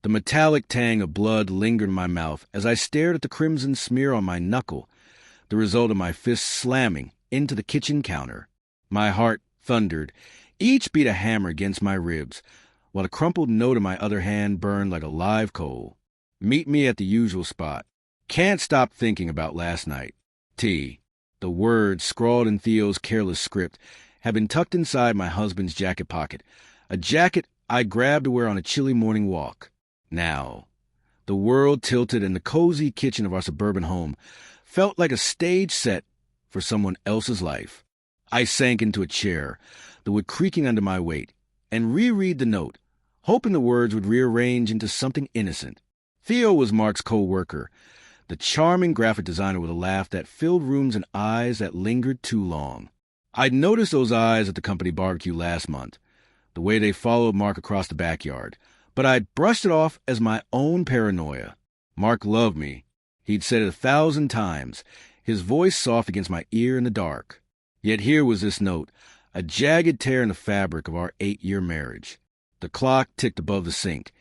The metallic tang of blood lingered in my mouth as I stared at the crimson smear on my knuckle, the result of my fist slamming into the kitchen counter. My heart thundered. Each beat a hammer against my ribs, while the crumpled note in my other hand burned like a live coal. Meet me at the usual spot. Can't stop thinking about last night. T. The words, scrawled in Theo's careless script, had been tucked inside my husband's jacket pocket, a jacket I grabbed to wear on a chilly morning walk. Now, the world tilted in the cozy kitchen of our suburban home felt like a stage set for someone else's life. I sank into a chair, the wood creaking under my weight, and reread the note, hoping the words would rearrange into something innocent. Theo was Mark's co-worker, the charming graphic designer with a laugh that filled rooms and eyes that lingered too long. I'd noticed those eyes at the company barbecue last month, the way they followed Mark across the backyard, but I'd brushed it off as my own paranoia. Mark loved me. He'd said it 1,000 times, his voice soft against my ear in the dark. Yet here was this note, a jagged tear in the fabric of our 8-year marriage. The clock ticked above the sink,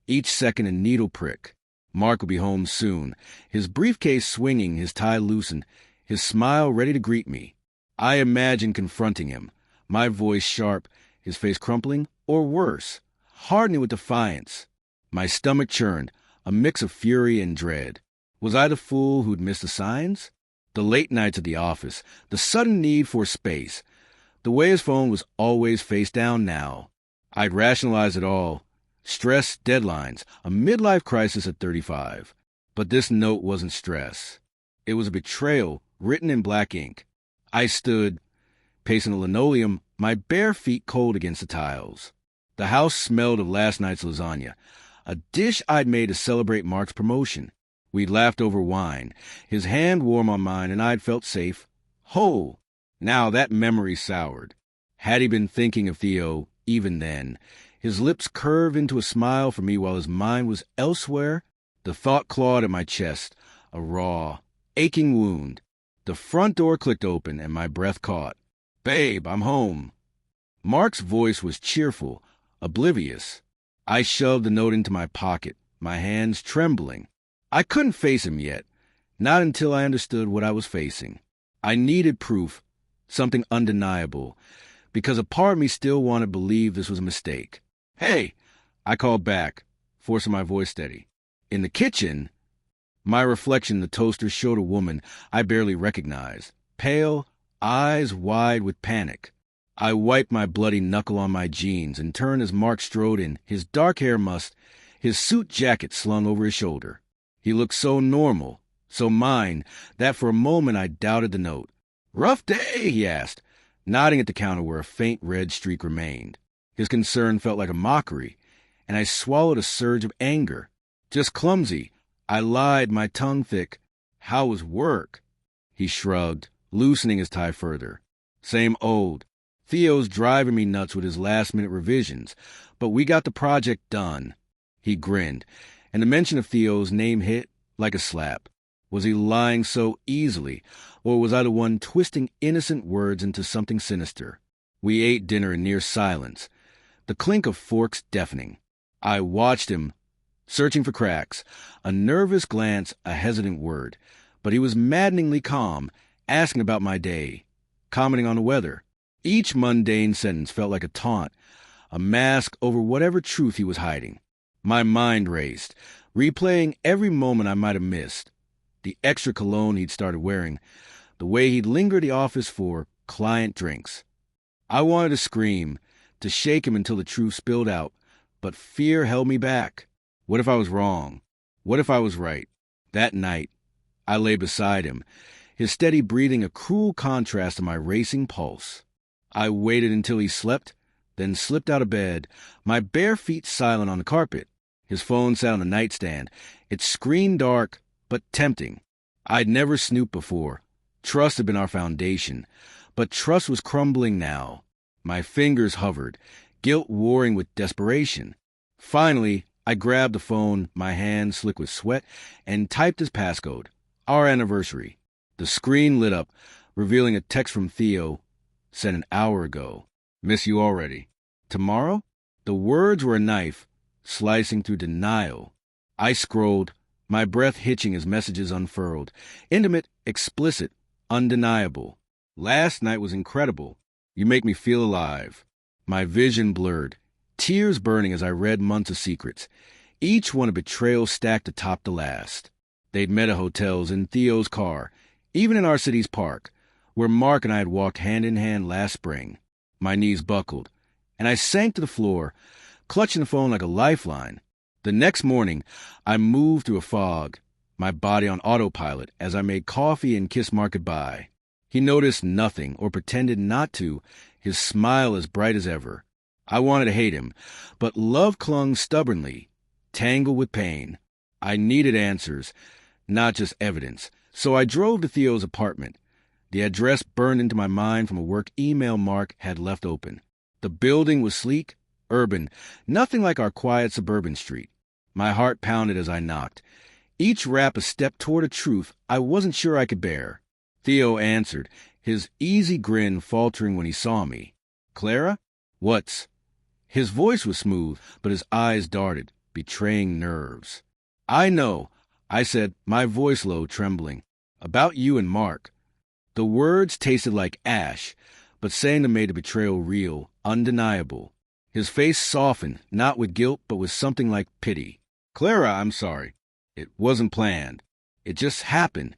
each second a needle prick. Mark would be home soon, his briefcase swinging, his tie loosened, his smile ready to greet me. I imagined confronting him, my voice sharp, his face crumpling, or worse, hardening with defiance. My stomach churned, a mix of fury and dread. Was I the fool who'd missed the signs? The late nights at the office, the sudden need for space, the way his phone was always face down now. I'd rationalize it all. Stress, deadlines, a midlife crisis at 35. But this note wasn't stress. It was a betrayal written in black ink. I stood, pacing the linoleum, my bare feet cold against the tiles. The house smelled of last night's lasagna, a dish I'd made to celebrate Mark's promotion. We'd laughed over wine, his hand warm on mine, and I'd felt safe, whole. Now that memory soured. Had he been thinking of Theo even then? His lips curved into a smile for me while his mind was elsewhere. The thought clawed at my chest, a raw, aching wound. The front door clicked open and my breath caught. "Babe, I'm home." Mark's voice was cheerful, oblivious. I shoved the note into my pocket, my hands trembling. I couldn't face him yet, not until I understood what I was facing. I needed proof, something undeniable, because a part of me still wanted to believe this was a mistake. "Hey," I called back, forcing my voice steady. In the kitchen, my reflection in the toaster showed a woman I barely recognized, pale, eyes wide with panic. I wiped my bloody knuckle on my jeans and turned as Mark strode in, his dark hair mussed, his suit jacket slung over his shoulder. He looked so normal, so mine, that for a moment I doubted the note. "Rough day?" he asked, nodding at the counter where a faint red streak remained. His concern felt like a mockery, and I swallowed a surge of anger. "Just clumsy." I lied, my tongue thick. "How was work?" He shrugged, loosening his tie further. "Same old. Theo's driving me nuts with his last-minute revisions, but we got the project done." He grinned, and the mention of Theo's name hit like a slap. Was he lying so easily, or was I the one twisting innocent words into something sinister? We ate dinner in near silence, the clink of forks deafening. I watched him, searching for cracks, a nervous glance, a hesitant word, but he was maddeningly calm, asking about my day, commenting on the weather. Each mundane sentence felt like a taunt, a mask over whatever truth he was hiding. My mind raced, replaying every moment I might have missed. The extra cologne he'd started wearing, the way he'd lingered at the office for client drinks. I wanted to scream, to shake him until the truth spilled out, but fear held me back. What if I was wrong? What if I was right? That night, I lay beside him, his steady breathing a cruel contrast to my racing pulse. I waited until he slept, then slipped out of bed, my bare feet silent on the carpet. His phone sat on the nightstand, its screen dark but tempting. I'd never snooped before. Trust had been our foundation, but trust was crumbling now. My fingers hovered, guilt warring with desperation. Finally, I grabbed the phone, my hands slick with sweat, and typed his passcode. Our anniversary. The screen lit up, revealing a text from Theo, sent an hour ago. "Miss you already." Tomorrow? The words were a knife, slicing through denial. I scrolled, my breath hitching as messages unfurled. Intimate, explicit, undeniable. Last night was incredible. You make me feel alive. My vision blurred, tears burning as I read months of secrets, each one a betrayal stacked atop the last. They'd met at hotels, in Theo's car, even in our city's park, where Mark and I had walked hand in hand last spring. My knees buckled, and I sank to the floor, clutching the phone like a lifeline. The next morning, I moved through a fog, my body on autopilot as I made coffee and kissed Mark goodbye. He noticed nothing or pretended not to, his smile as bright as ever. I wanted to hate him, but love clung stubbornly, tangled with pain. I needed answers, not just evidence, so I drove to Theo's apartment. The address burned into my mind from a work email Mark had left open. The building was sleek, urban, nothing like our quiet suburban street. My heart pounded as I knocked, each rap a step toward a truth I wasn't sure I could bear. Theo answered, his easy grin faltering when he saw me. "Clara? What's—" His voice was smooth, but his eyes darted, betraying nerves. "I know," I said, my voice low, trembling. "About you and Mark." The words tasted like ash, but saying them made the betrayal real, undeniable. His face softened, not with guilt, but with something like pity. "Clara, I'm sorry. It wasn't planned. It just happened."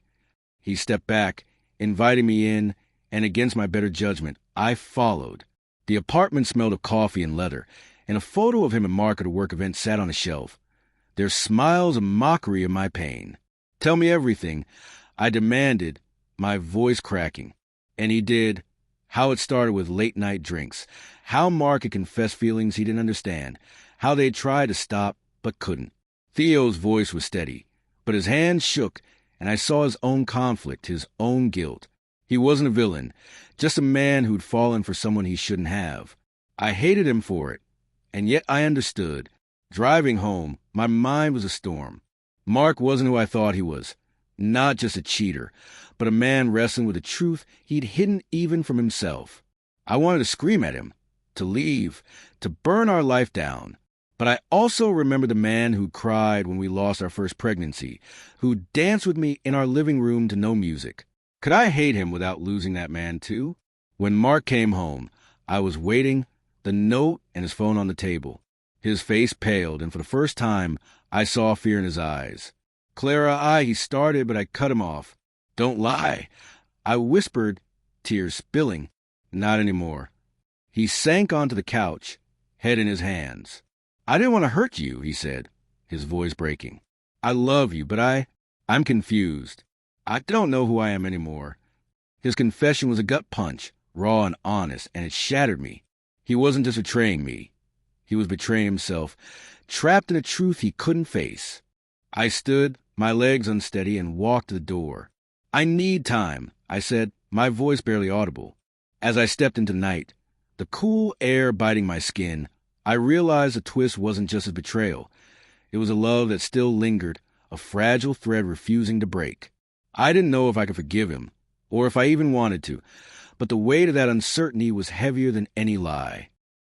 He stepped back, inviting me in, and against my better judgment, I followed. The apartment smelled of coffee and leather, and a photo of him and Mark at a work event sat on a shelf. Their smiles a mockery of my pain. "Tell me everything," I demanded, my voice cracking. And he did. How it started with late-night drinks, how Mark had confessed feelings he didn't understand, how they had tried to stop but couldn't. Theo's voice was steady, but his hands shook, and I saw his own conflict, his own guilt. He wasn't a villain, just a man who'd fallen for someone he shouldn't have. I hated him for it, and yet I understood. Driving home, my mind was a storm. Mark wasn't who I thought he was. Not just a cheater, but a man wrestling with a truth he'd hidden even from himself. I wanted to scream at him, to leave, to burn our life down. But I also remember the man who cried when we lost our first pregnancy, who danced with me in our living room to no music. Could I hate him without losing that man too? When Mark came home, I was waiting, the note and his phone on the table. His face paled, and for the first time, I saw fear in his eyes. "Clara, he started, but I cut him off." "Don't lie." I whispered, tears spilling. "Not anymore." He sank onto the couch, head in his hands. "I didn't want to hurt you," he said, his voice breaking. "I love you, but I'm confused. I don't know who I am anymore." His confession was a gut punch, raw and honest, and it shattered me. He wasn't just betraying me. He was betraying himself, trapped in a truth he couldn't face. I stood, my legs unsteady, and walked to the door. "I need time," I said, my voice barely audible. As I stepped into night, the cool air biting my skin, I realized the twist wasn't just his betrayal. It was a love that still lingered, a fragile thread refusing to break. I didn't know if I could forgive him, or if I even wanted to, but the weight of that uncertainty was heavier than any lie.